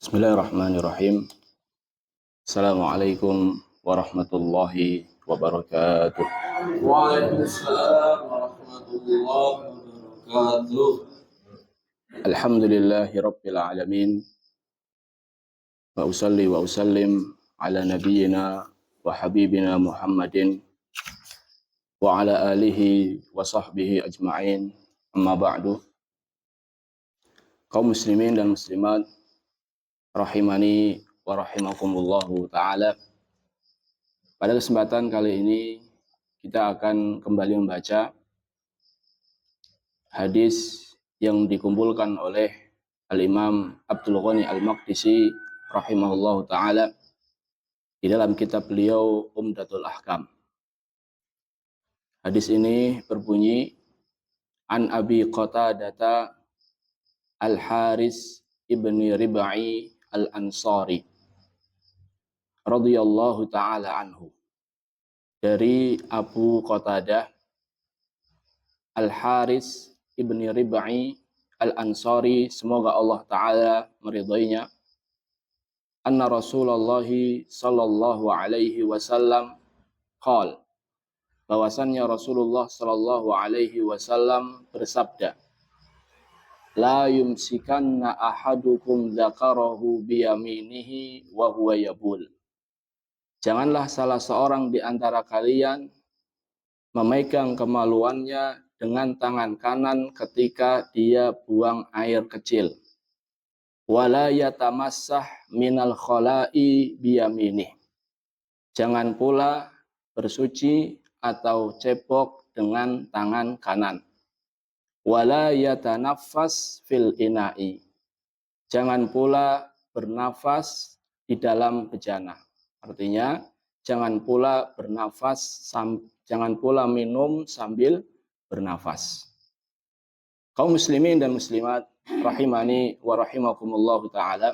Bismillahirrahmanirrahim. Assalamualaikum warahmatullahi wabarakatuh. Waalaikumsalam warahmatullahi wabarakatuh. Alhamdulillahi rabbil alamin. Wa usalli wa usallim ala nabiyyina wa habibina Muhammadin wa ala alihi wa sahbihi ajma'in. Amma ba'du. Kaum muslimin dan muslimat rahimani wa rahimakumullahu ta'ala. Pada kesempatan kali ini kita akan kembali membaca hadis yang dikumpulkan oleh Al-Imam Abdul Ghani Al-Maqdisi rahimahullahu ta'ala di dalam kitab beliau Umdatul Ahkam. Hadis ini berbunyi, An Abi Qatadata Al-Haris ibni Rib'i Al-Ansari radhiyallahu ta'ala anhu. Dari Abu Qatadah Al-Haris ibni Rib'i Al-Ansari, semoga Allah Ta'ala meridainya, anna Rasulullah sallallahu alaihi wasallam qala, bahwasannya Rasulullah sallallahu alaihi wasallam bersabda, la yumsikanna ahadukum dzakarahu biyaminihi wa huwa yabul. Janganlah salah seorang di antara kalian memegang kemaluannya dengan tangan kanan ketika dia buang air kecil. Wala yatamassah minal khala'i biyaminih. Jangan pula bersuci atau cebok dengan tangan kanan. Wala yatanaffas fil ina'i. Jangan pula bernafas di dalam bejana. Artinya, jangan pula jangan pula minum sambil bernafas. Kaum muslimin dan muslimat rahimani wa rahimakumullahu ta'ala,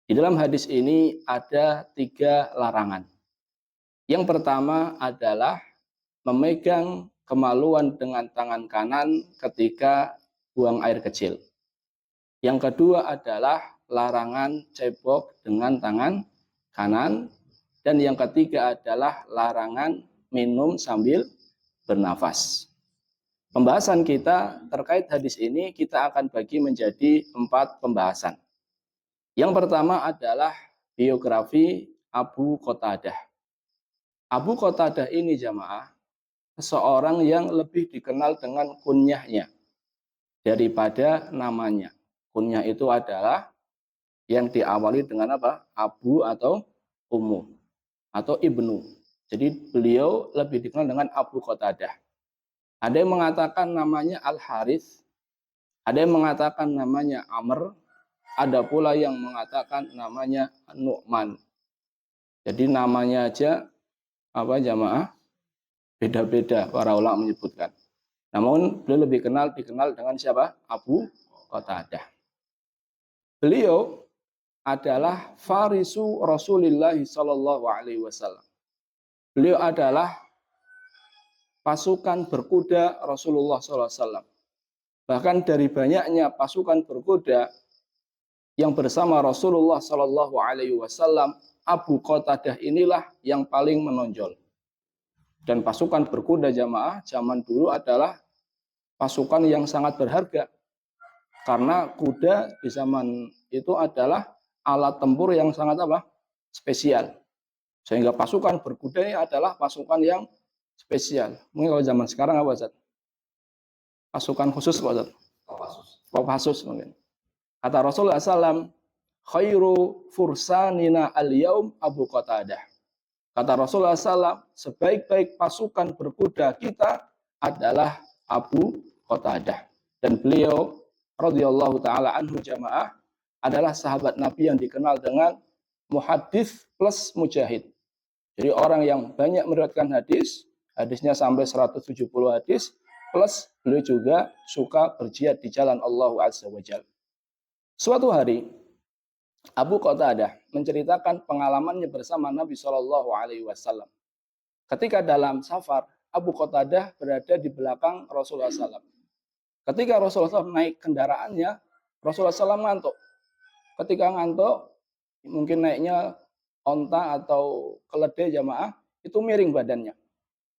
di dalam hadis ini ada 3 larangan. Yang pertama adalah memegang kemaluan dengan tangan kanan ketika buang air kecil. Yang kedua adalah larangan cebok dengan tangan kanan. Dan yang ketiga adalah larangan minum sambil bernafas. Pembahasan kita terkait hadis ini kita akan bagi menjadi 4 pembahasan. Yang pertama adalah biografi Abu Qatadah. Abu Qatadah ini jamaah seseorang yang lebih dikenal dengan kunyahnya daripada namanya. Kunyah itu adalah yang diawali dengan apa? Abu atau Ummu atau Ibnu. Jadi beliau lebih dikenal dengan Abu Qatadah. Ada yang mengatakan namanya Al-Harits, ada yang mengatakan namanya Amr, ada pula yang mengatakan namanya Nu'man. Jadi namanya aja apa jamaah? Beda-beda para ulama menyebutkan. Namun beliau lebih dikenal dengan siapa? Abu Qatadah. Beliau adalah farisu Rasulullah sallallahu alaihi wasallam. Beliau adalah pasukan berkuda Rasulullah sallallahu alaihi wasallam. Bahkan dari banyaknya pasukan berkuda yang bersama Rasulullah sallallahu alaihi wasallam, Abu Qatadah inilah yang paling menonjol. Dan pasukan berkuda jamaah zaman dulu adalah pasukan yang sangat berharga. Karena kuda di zaman itu adalah alat tempur yang sangat spesial. Sehingga pasukan berkuda ini adalah pasukan yang spesial. Mungkin kalau zaman sekarang apa, Ustaz? Pasukan khusus, Ustaz? Kopassus mungkin. Kata Rasulullah SAW, khairu fursanina al-yaum Abu Qatadah. Kata Rasulullah SAW, sebaik-baik pasukan berkuda kita adalah Abu Qatadah. Dan beliau, radhiyallahu ta'ala anhu jamaah, adalah sahabat Nabi yang dikenal dengan muhadits plus mujahid. Jadi orang yang banyak meriwayatkan hadis, hadisnya sampai 170 hadis, plus beliau juga suka berjihad di jalan Allah Azza wa Jalla. Suatu hari, Abu Qatadah menceritakan pengalamannya bersama Nabi Shallallahu Alaihi Wasallam. Ketika dalam safar, Abu Qatadah berada di belakang Rasulullah SAW. Ketika Rasulullah SAW naik kendaraannya, Rasulullah SAW ngantuk. Ketika ngantuk, mungkin naiknya onta atau keledai jamaah, itu miring badannya.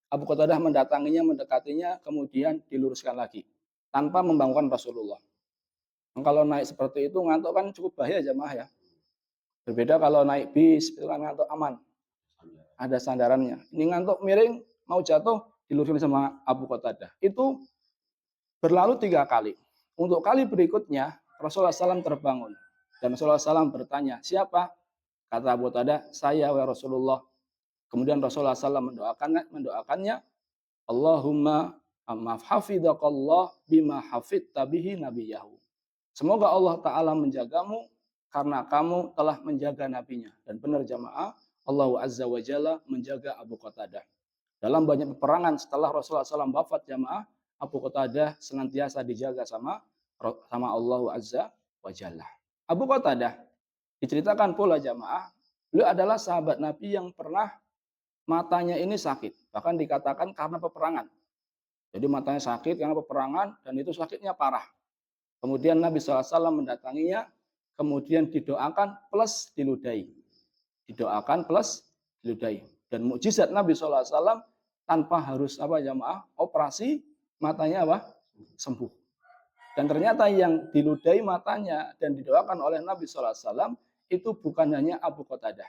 Abu Qatadah mendatanginya, mendekatinya, kemudian diluruskan lagi tanpa membangunkan Rasulullah. Kalau naik seperti itu ngantuk kan cukup bahaya jamaah ya. Berbeda kalau naik bis itu kan ngantuk aman, ada sandarannya. Ini ngantuk miring mau jatuh diluruskan sama Abu Qatadah. Itu berlalu 3 kali. Untuk kali berikutnya Rasulullah SAW terbangun dan Rasulullah SAW bertanya, siapa? Kata Abu Qatadah, saya wa Rasulullah. Kemudian Rasulullah SAW mendoakannya, Allahumma hafidhakallah bima hafidta bihi nabiyahu. Semoga Allah Ta'ala menjagamu karena kamu telah menjaga nabinya. Dan benar jamaah, Allah Azza wa Jalla menjaga Abu Qatadah. Dalam banyak peperangan setelah Rasulullah SAW wafat jamaah, Abu Qatadah senantiasa dijaga sama Allah Azza wa Jalla. Abu Qatadah diceritakan pula jamaah, beliau adalah sahabat Nabi yang pernah matanya ini sakit. Bahkan dikatakan karena peperangan. Jadi matanya sakit karena peperangan dan itu sakitnya parah. Kemudian Nabi SAW mendatanginya, kemudian didoakan plus diludahi. Didoakan plus diludahi. Dan mukjizat Nabi SAW tanpa harus jamaah operasi, matanya sembuh. Dan ternyata yang diludahi matanya dan didoakan oleh Nabi SAW itu bukan hanya Abu Qatadah.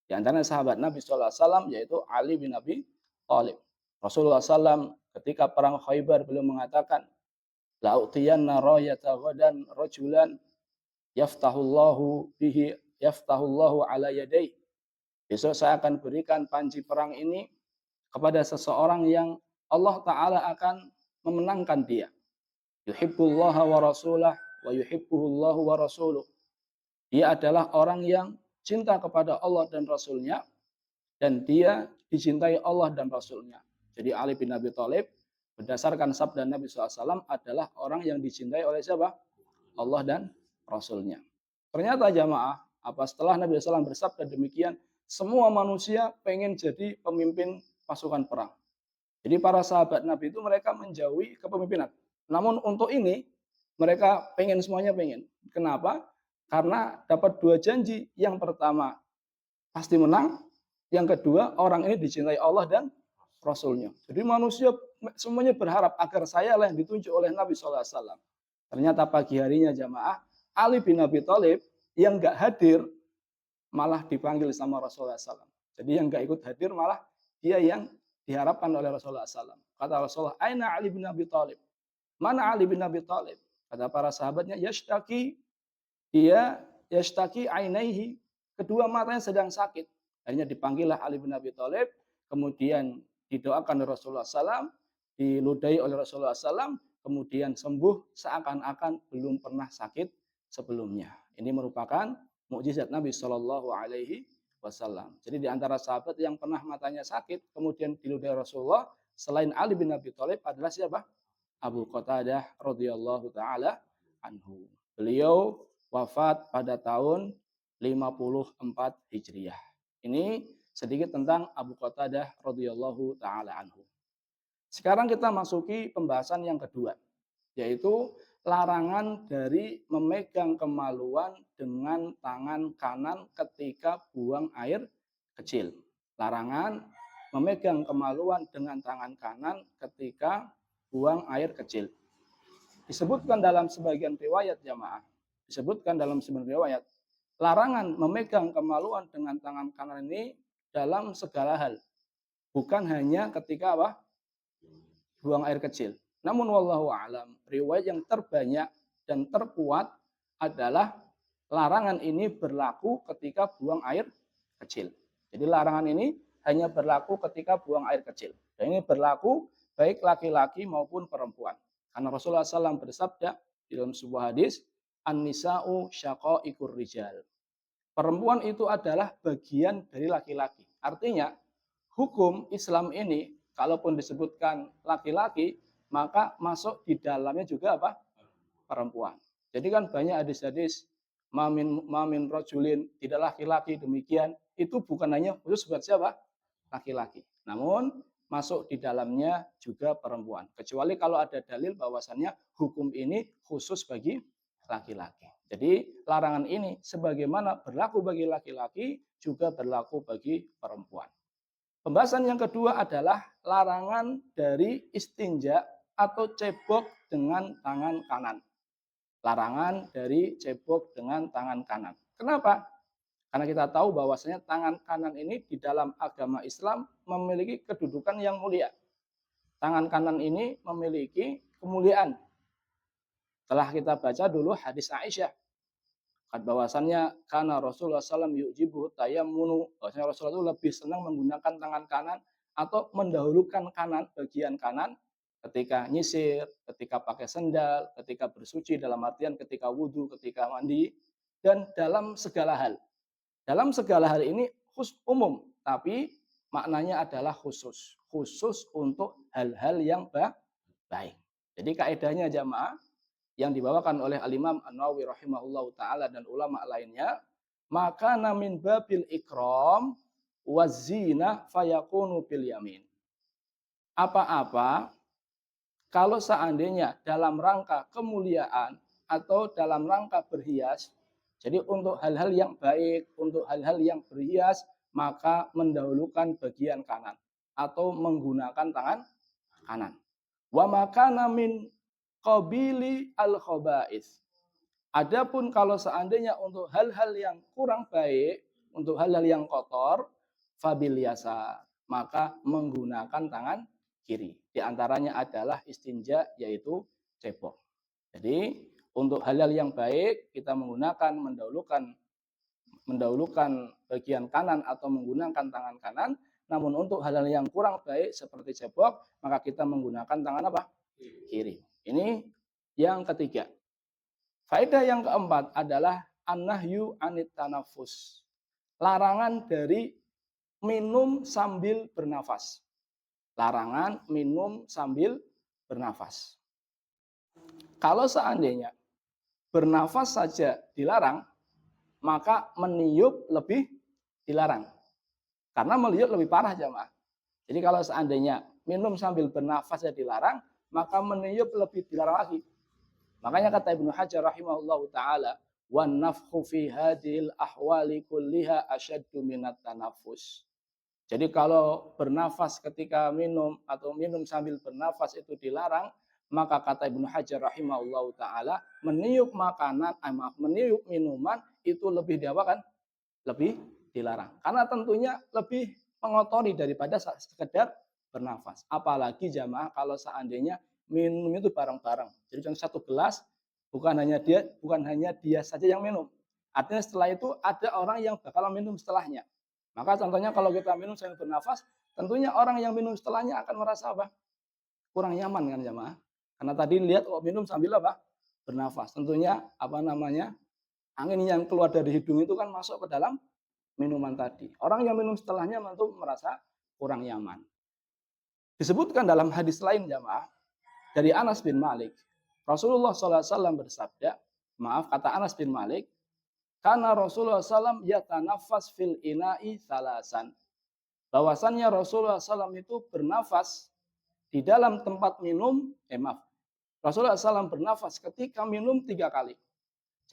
Di antara sahabat Nabi SAW yaitu Ali bin Abi Thalib. Rasulullah SAW ketika perang Khaybar beliau mengatakan, la'utiyanna rayata ghadan rajulan yaftahullahu ala yadai. Besok saya akan berikan panji perang ini kepada seseorang yang Allah Ta'ala akan memenangkan dia. Yuhibbullaha wa rasulah wa yuhibbuhullahu wa rasuluh. Dia adalah orang yang cinta kepada Allah dan Rasulnya dan dia dicintai Allah dan Rasulnya. Jadi Ali bin Abi Thalib berdasarkan sabda Nabi SAW adalah orang yang dicintai oleh siapa? Allah dan Rasulnya. Ternyata jamaah, setelah Nabi SAW bersabda demikian, semua manusia pengen jadi pemimpin pasukan perang. Jadi para sahabat Nabi itu mereka menjauhi kepemimpinan. Namun untuk ini mereka semuanya pengen. Kenapa? Karena dapat 2 janji. Yang pertama pasti menang. Yang kedua orang ini dicintai Allah dan Rasulnya. Jadi manusia semuanya berharap agar saya lah yang ditunjuk oleh Nabi SAW. Ternyata pagi harinya jamaah, Ali bin Abi Thalib yang nggak hadir malah dipanggil sama Rasulullah SAW. Jadi yang nggak ikut hadir malah dia yang diharapkan oleh Rasulullah SAW. Kata Rasulullah, Aina Ali bin Abi Thalib? Mana Ali bin Abi Thalib? Kata para sahabatnya, yashtaki ainaihi, kedua matanya sedang sakit. Akhirnya dipanggillah Ali bin Abi Thalib, kemudian didoakan oleh Rasulullah SAW, diludahi oleh Rasulullah SAW, kemudian sembuh seakan-akan belum pernah sakit sebelumnya. Ini merupakan mukjizat Nabi Shallallahu Alaihi Wasallam. Jadi di antara sahabat yang pernah matanya sakit, kemudian diludahi Rasulullah, selain Ali bin Abi Thalib adalah siapa? Abu Qatadah radhiyallahu taala anhu. Beliau wafat pada tahun 54 Hijriah. Ini sedikit tentang Abu Qatadah radhiyallahu taala anhu. Sekarang kita masuki pembahasan yang kedua, yaitu larangan dari memegang kemaluan dengan tangan kanan ketika buang air kecil. Larangan memegang kemaluan dengan tangan kanan ketika buang air kecil. Disebutkan dalam sebagian riwayat jamaah, larangan memegang kemaluan dengan tangan kanan ini dalam segala hal. Bukan hanya ketika buang air kecil. Namun wallahu a'lam, riwayat yang terbanyak dan terkuat adalah larangan ini berlaku ketika buang air kecil. Jadi larangan ini hanya berlaku ketika buang air kecil. Dan ini berlaku baik laki-laki maupun perempuan. Karena Rasulullah SAW bersabda di dalam sebuah hadis, An-nisa'u syaqa'iqur rijal. Perempuan itu adalah bagian dari laki-laki. Artinya, hukum Islam ini, kalaupun disebutkan laki-laki, maka masuk di dalamnya juga perempuan. Jadi kan banyak hadis-hadis, mamin rajulin, tidak laki-laki demikian, itu bukan hanya khusus buat siapa? Laki-laki. Namun, masuk di dalamnya juga perempuan. Kecuali kalau ada dalil bahwasannya hukum ini khusus bagi laki-laki. Jadi larangan ini sebagaimana berlaku bagi laki-laki juga berlaku bagi perempuan. Pembahasan yang kedua adalah larangan dari istinja atau cebok dengan tangan kanan. Larangan dari cebok dengan tangan kanan. Kenapa? Karena kita tahu bahwasanya tangan kanan ini di dalam agama Islam memiliki kedudukan yang mulia. Tangan kanan ini memiliki kemuliaan. Telah kita baca dulu hadis Aisyah. Bahwasannya karena Rasulullah SAW yujibu tayammunu, bahwasanya Rasulullah itu lebih senang menggunakan tangan kanan atau mendahulukan kanan, bagian kanan ketika nyisir, ketika pakai sendal, ketika bersuci dalam artian ketika wudhu, ketika mandi, dan dalam segala hal. Dalam segala hal ini umum, tapi maknanya adalah khusus. Khusus untuk hal-hal yang baik. Jadi kaedahnya jamaah, yang dibawakan oleh Al-Imam An-Nawawi rahimahullahu ta'ala dan ulama lainnya, maka namin babil ikram wazina fayakunu bil yamin. Apa-apa kalau seandainya dalam rangka kemuliaan atau dalam rangka berhias, jadi untuk hal-hal yang baik, untuk hal-hal yang berhias, maka mendahulukan bagian kanan atau menggunakan tangan kanan. Wa makana min qabili al-khaba'is. Adapun kalau seandainya untuk hal-hal yang kurang baik, untuk hal-hal yang kotor, fabil yasar, maka menggunakan tangan kiri. Di antaranya adalah istinja, yaitu cebok. Jadi untuk hal-hal yang baik kita menggunakan mendahulukan bagian kanan atau menggunakan tangan kanan. Namun untuk hal-hal yang kurang baik seperti cebok, maka kita menggunakan tangan apa? Kiri. Ini yang ketiga. Faedah yang keempat adalah an-nahyu anit tanafus. Larangan dari minum sambil bernafas. Larangan minum sambil bernafas. Kalau seandainya bernafas saja dilarang, maka meniup lebih dilarang. Karena meniup lebih parah jamaah. Jadi kalau seandainya minum sambil bernafas saja dilarang, maka meniup lebih dilarang lagi. Makanya kata Ibnu Hajar rahimahullahu taala, wan nafkhu fi hadhil ahwali kulliha asyaddu minat tanafus. Jadi kalau bernafas ketika minum atau minum sambil bernafas itu dilarang, maka kata Ibnu Hajar rahimahullahu taala, meniup makanan, meniup minuman itu lebih diapakan? Lebih dilarang. Karena tentunya lebih mengotori daripada sekedar bernafas. Apalagi jamaah kalau seandainya minum itu bareng-bareng. Jadi contoh satu gelas bukan hanya dia saja yang minum. Artinya setelah itu ada orang yang bakal minum setelahnya. Maka contohnya kalau kita minum sambil bernafas, tentunya orang yang minum setelahnya akan merasa apa? Kurang nyaman kan jamaah. Karena tadi lihat minum sambil apa? Bernafas. Tentunya angin yang keluar dari hidung itu kan masuk ke dalam minuman tadi. Orang yang minum setelahnya tentu merasa kurang nyaman. Disebutkan dalam hadis lain jamaah dari Anas bin Malik, Rasulullah SAW bersabda, kata Anas bin Malik, karena Rasulullah SAW yatanafas fil ina'i salasan. Bahwasannya Rasulullah SAW itu bernafas di dalam tempat minum, Rasulullah SAW bernafas ketika minum 3 kali.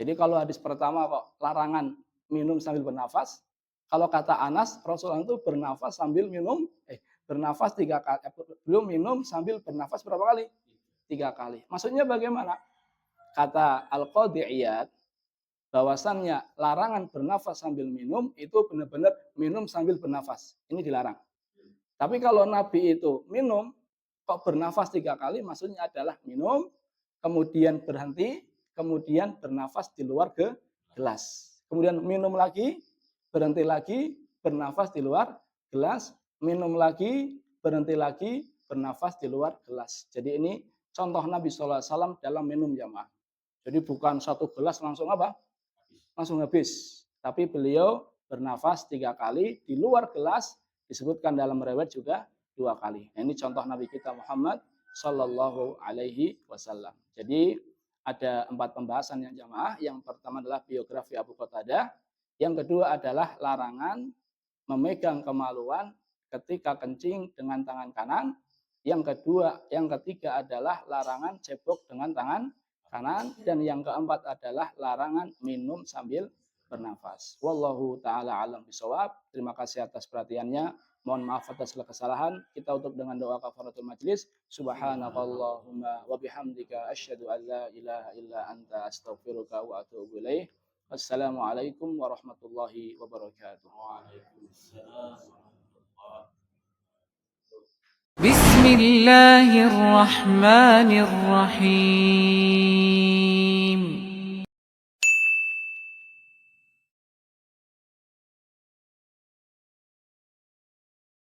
Jadi kalau hadis pertama kok larangan minum sambil bernafas, kalau kata Anas, Rasulullah itu bernafas sambil minum, bernafas 3 kali. Belum minum sambil bernafas berapa kali? 3 kali. Maksudnya bagaimana? Kata Al-Qadhi Iyad, bahwasannya larangan bernafas sambil minum itu benar-benar minum sambil bernafas. Ini dilarang. Tapi kalau Nabi itu minum, kok bernafas 3 kali, maksudnya adalah minum, kemudian berhenti, kemudian bernafas di luar gelas. Kemudian minum lagi, berhenti lagi, bernafas di luar gelas, minum lagi, berhenti lagi, bernafas di luar gelas. Jadi ini contoh Nabi SAW dalam minum jamaah. Jadi bukan satu gelas langsung apa? Langsung habis. Tapi beliau bernafas 3 kali di luar gelas, disebutkan dalam riwayat juga 2 kali. Nah, ini contoh Nabi kita Muhammad Sallallahu Alaihi Wasallam. Jadi ada 4 pembahasan yang jamaah. Yang pertama adalah biografi Abu Qatadah. Yang kedua adalah larangan memegang kemaluan ketika kencing dengan tangan kanan. Yang ketiga adalah larangan cebok dengan tangan kanan, dan yang keempat adalah larangan minum sambil bernafas. Wallahu taala alam bisawab. Terima kasih atas perhatiannya. Mohon maaf atas segala kesalahan. Kita tutup dengan doa kafaratul majlis. Subhanakallahumma wa bihamdika asyhadu an la ilaha illa anta astaghfiruka wa atubu ilaik. Wassalamualaikum warahmatullahi wabarakatuh. Waalaikumsalam warahmatullahi بسم الله الرحمن الرحيم